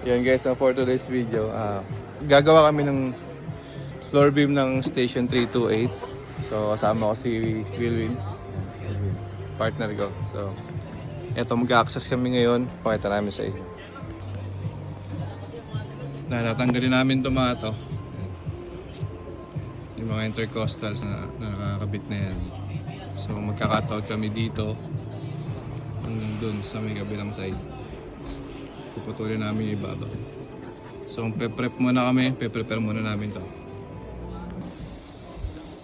Yan guys, for today's video, gagawa kami ng floor beam ng station 328. So kasama ko si Wilwin, partner ko. So eto, mag-access kami ngayon, pakita namin sa inyo. Natanggalin namin ito mga to, yung mga intercostals na nakakabit na yan. So magka-cutout kami dito hanggang dun sa may kabilang side. Puputulin namin yung ibabaw. So pe-prep muna kami, pe-prepare muna namin to.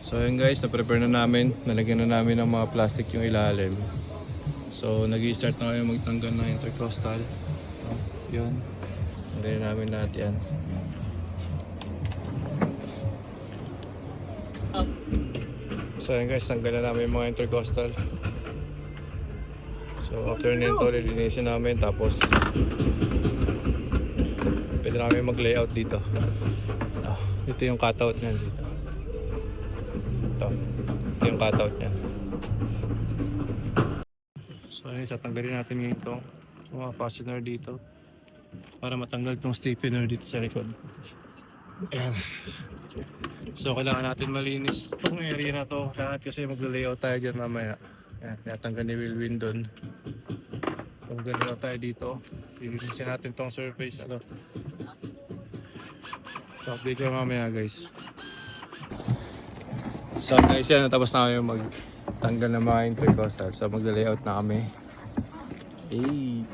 So yun guys, na-prepare na namin, nalagyan na namin ng mga plastic yung ilalim. So nag-i-start na kami magtanggal ng intercostal. So, yun, nalagyan namin lahat yan. So yun guys, tanggal na namin yung mga intercostal. So after nito, lilinisin namin, tapos pwede namin mag-layout dito. Ito yung cutout niyan dito. Ito yung cutout niyan. So ayun, tatanggalin natin yung ito, mga fastener dito, para matanggal itong stiffener dito sa likod. Ayan. So kailangan natin malinis itong area na to lahat, kasi mag-layout tayo dyan mamaya. Ayan, natanggal ni Wilwin doon. So maglalaro tayo dito, lilinisin natin itong surface na to. So update ko mamaya guys. So guys, yan, natapos na kami magtanggal ng mga intercostal. So magla-layout na kami. Hey.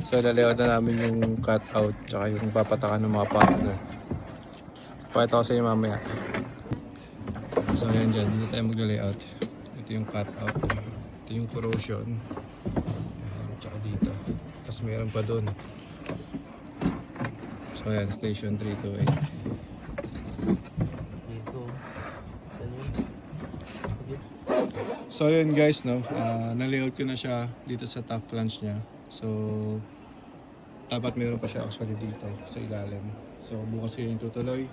So la-layout na namin yung cutout tsaka yung papatakan ng mga partner. Pakita ko sa inyo mamaya. So yan dyan, dito tayo magla-layout. Ito yung cutout, ito yung corrosion, tsaka dito. Tapos mayroon pa dun. So yan, station 328. So yun guys, no, na-layout ko na siya dito sa top flange niya. So dapat mayroon pa siya actually dito sa ilalim. So bukas yun yung tutuloy.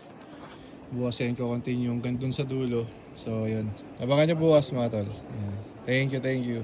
Bukas yun ko continue hanggang dun sa dulo. So yun, abangan nyo bukas mga tol. Thank you.